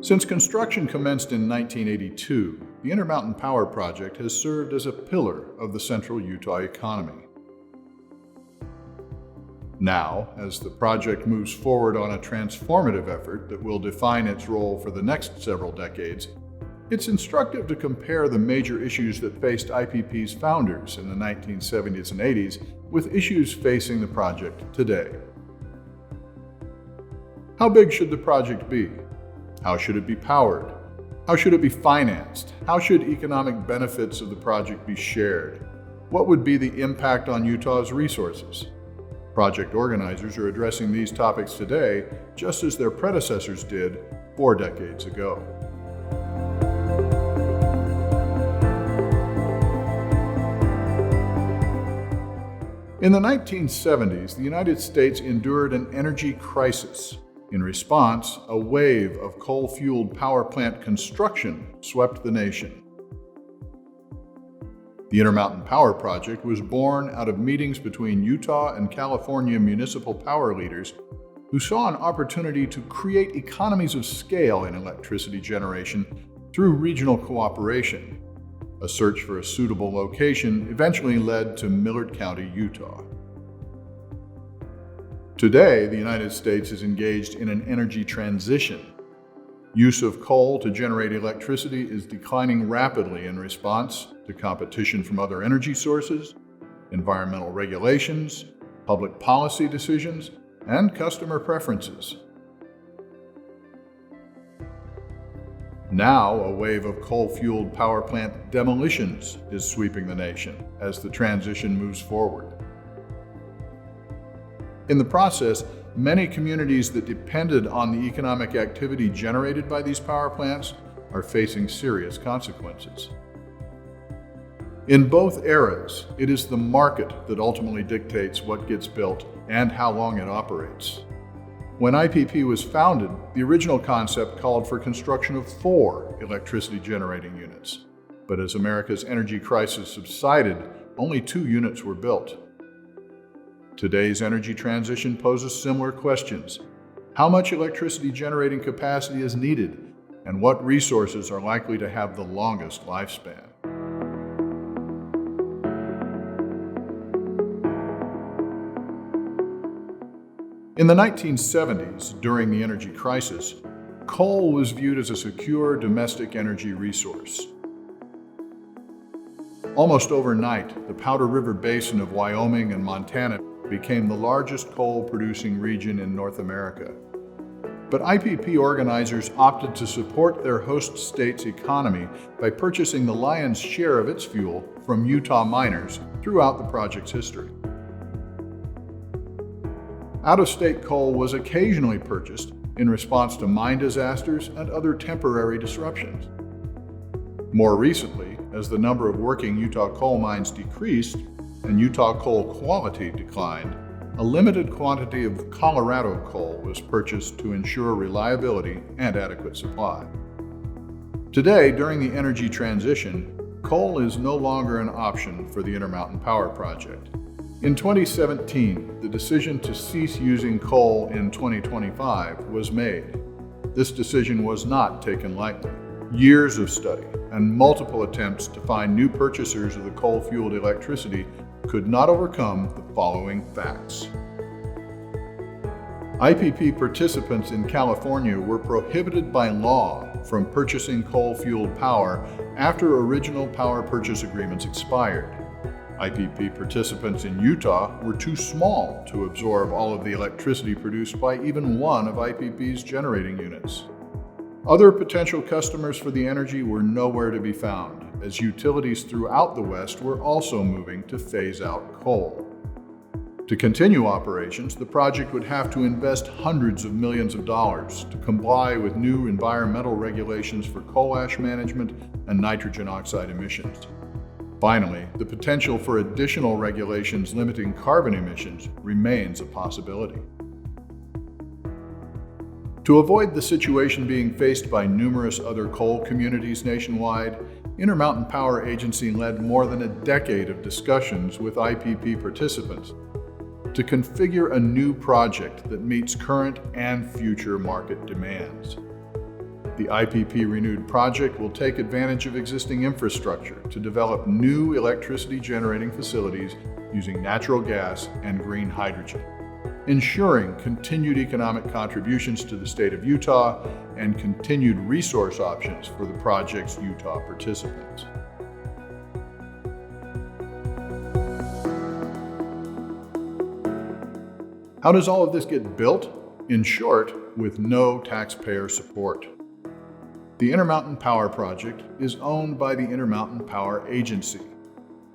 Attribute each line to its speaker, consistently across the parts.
Speaker 1: Since construction commenced in 1982, the Intermountain Power Project has served as a pillar of the central Utah economy. Now, as the project moves forward on a transformative effort that will define its role for the next several decades, it's instructive to compare the major issues that faced IPP's founders in the 1970s and 80s with issues facing the project today. How big should the project be? How should it be powered? How should it be financed? How should economic benefits of the project be shared? What would be the impact on Utah's resources? Project organizers are addressing these topics today, just as their predecessors did 4 decades ago. In the 1970s, the United States endured an energy crisis. In response, a wave of coal-fueled power plant construction swept the nation. The Intermountain Power Project was born out of meetings between Utah and California municipal power leaders who saw an opportunity to create economies of scale in electricity generation through regional cooperation. A search for a suitable location eventually led to Millard County, Utah. Today, the United States is engaged in an energy transition. Use of coal to generate electricity is declining rapidly in response to competition from other energy sources, environmental regulations, public policy decisions, and customer preferences. Now, a wave of coal-fueled power plant demolitions is sweeping the nation as the transition moves forward. In the process, many communities that depended on the economic activity generated by these power plants are facing serious consequences. In both eras, it is the market that ultimately dictates what gets built and how long it operates. When IPP was founded, the original concept called for construction of 4 electricity generating units. But as America's energy crisis subsided, only 2 units were built. Today's energy transition poses similar questions. How much electricity generating capacity is needed, and what resources are likely to have the longest lifespan? In the 1970s, during the energy crisis, coal was viewed as a secure domestic energy resource. Almost overnight, the Powder River Basin of Wyoming and Montana became the largest coal-producing region in North America. But IPP organizers opted to support their host state's economy by purchasing the lion's share of its fuel from Utah miners throughout the project's history. Out-of-state coal was occasionally purchased in response to mine disasters and other temporary disruptions. More recently, as the number of working Utah coal mines decreased and Utah coal quality declined, a limited quantity of Colorado coal was purchased to ensure reliability and adequate supply. Today, during the energy transition, coal is no longer an option for the Intermountain Power Project. In 2017, the decision to cease using coal in 2025 was made. This decision was not taken lightly. Years of study and multiple attempts to find new purchasers of the coal-fueled electricity could not overcome the following facts. IPP participants in California were prohibited by law from purchasing coal-fueled power after original power purchase agreements expired. IPP participants in Utah were too small to absorb all of the electricity produced by even one of IPP's generating units. Other potential customers for the energy were nowhere to be found, as utilities throughout the West were also moving to phase out coal. To continue operations, the project would have to invest hundreds of millions of dollars to comply with new environmental regulations for coal ash management and nitrogen oxide emissions. Finally, the potential for additional regulations limiting carbon emissions remains a possibility. To avoid the situation being faced by numerous other coal communities nationwide, Intermountain Power Agency led more than a decade of discussions with IPP participants to configure a new project that meets current and future market demands. The IPP Renewed project will take advantage of existing infrastructure to develop new electricity generating facilities using natural gas and green hydrogen, ensuring continued economic contributions to the state of Utah and continued resource options for the project's Utah participants. How does all of this get built? In short, with no taxpayer support. The Intermountain Power Project is owned by the Intermountain Power Agency.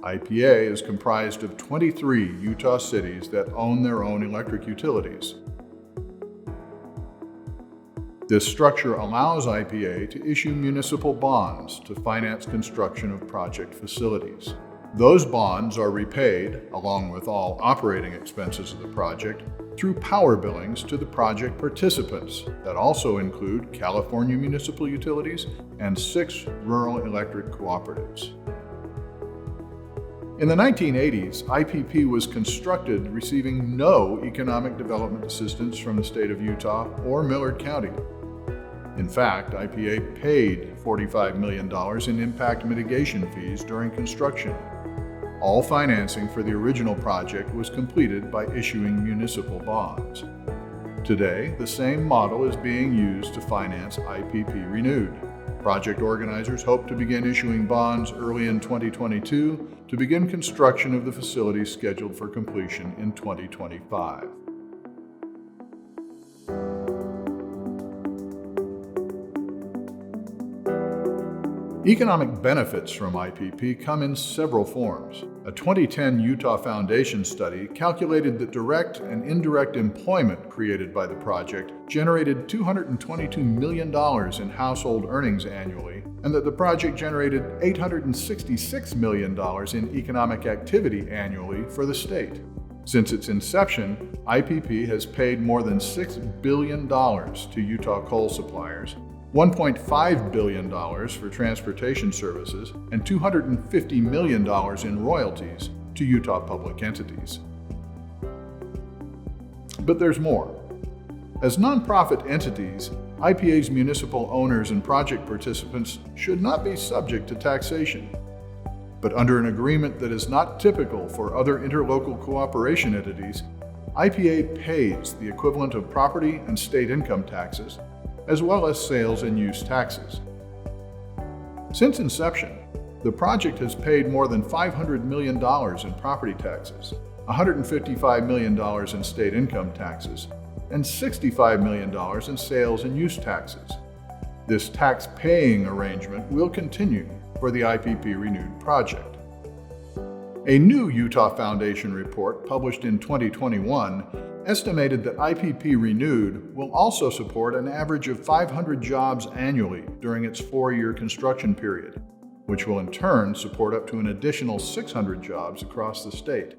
Speaker 1: IPA is comprised of 23 Utah cities that own their own electric utilities. This structure allows IPA to issue municipal bonds to finance construction of project facilities. Those bonds are repaid, along with all operating expenses of the project, through power billings to the project participants that also include California municipal utilities and 6 rural electric cooperatives. In the 1980s, IPP was constructed receiving no economic development assistance from the state of Utah or Millard County. In fact, IPA paid $45 million in impact mitigation fees during construction. All financing for the original project was completed by issuing municipal bonds. Today, the same model is being used to finance IPP Renewed. Project organizers hope to begin issuing bonds early in 2022 to begin construction of the facility scheduled for completion in 2025. Economic benefits from IPP come in several forms. A 2010 Utah Foundation study calculated that direct and indirect employment created by the project generated $222 million in household earnings annually, and that the project generated $866 million in economic activity annually for the state. Since its inception, IPP has paid more than $6 billion to Utah coal suppliers, $1.5 billion for transportation services, and $250 million in royalties to Utah public entities. But there's more. As nonprofit entities, IPA's municipal owners and project participants should not be subject to taxation. But under an agreement that is not typical for other interlocal cooperation entities, IPA pays the equivalent of property and state income taxes, as well as sales and use taxes. Since inception, the project has paid more than $500 million in property taxes, $155 million in state income taxes, and $65 million in sales and use taxes. This tax-paying arrangement will continue for the IPP Renewed project. A new Utah Foundation report published in 2021 estimated that IPP Renewed will also support an average of 500 jobs annually during its 4-year construction period, which will in turn support up to an additional 600 jobs across the state.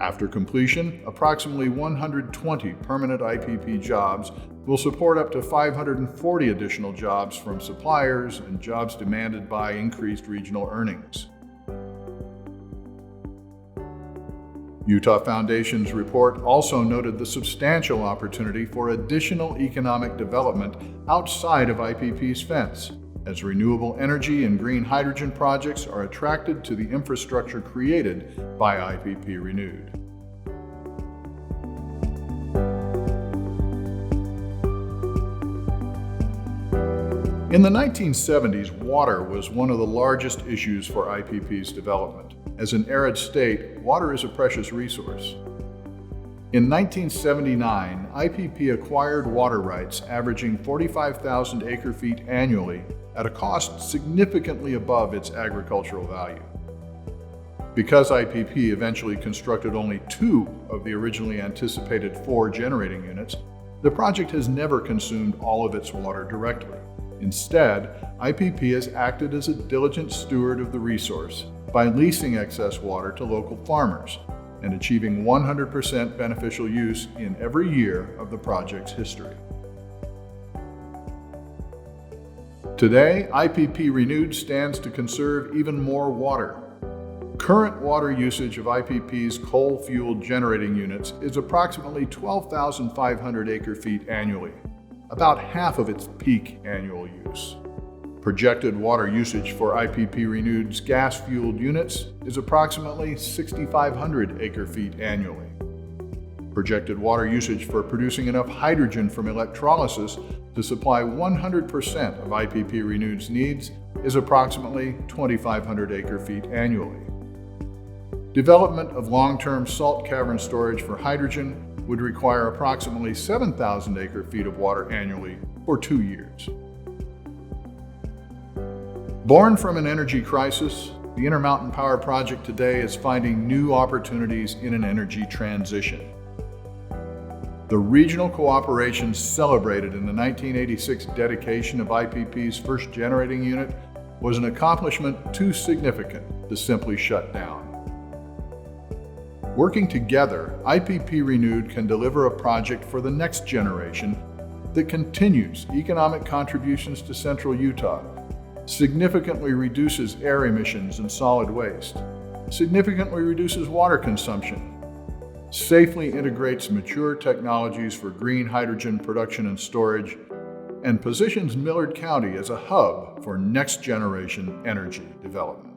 Speaker 1: After completion, approximately 120 permanent IPP jobs will support up to 540 additional jobs from suppliers and jobs demanded by increased regional earnings. Utah Foundation's report also noted the substantial opportunity for additional economic development outside of IPP's fence, as renewable energy and green hydrogen projects are attracted to the infrastructure created by IPP Renewed. In the 1970s, water was one of the largest issues for IPP's development. As an arid state, water is a precious resource. In 1979, IPP acquired water rights averaging 45,000 acre-feet annually at a cost significantly above its agricultural value. Because IPP eventually constructed only 2 of the originally anticipated 4 generating units, the project has never consumed all of its water directly. Instead, IPP has acted as a diligent steward of the resource by leasing excess water to local farmers and achieving 100% beneficial use in every year of the project's history. Today, IPP Renewed stands to conserve even more water. Current water usage of IPP's coal-fueled generating units is approximately 12,500 acre-feet annually. about half of its peak annual use. Projected water usage for IPP Renewed's gas-fueled units is approximately 6,500 acre-feet annually. Projected water usage for producing enough hydrogen from electrolysis to supply 100% of IPP Renewed's needs is approximately 2,500 acre-feet annually. Development of long-term salt cavern storage for hydrogen would require approximately 7,000 acre-feet of water annually for 2 years. Born from an energy crisis, the Intermountain Power Project today is finding new opportunities in an energy transition. The regional cooperation celebrated in the 1986 dedication of IPP's first generating unit was an accomplishment too significant to simply shut down. Working together, IPP Renewed can deliver a project for the next generation that continues economic contributions to Central Utah, significantly reduces air emissions and solid waste, significantly reduces water consumption, safely integrates mature technologies for green hydrogen production and storage, and positions Millard County as a hub for next-generation energy development.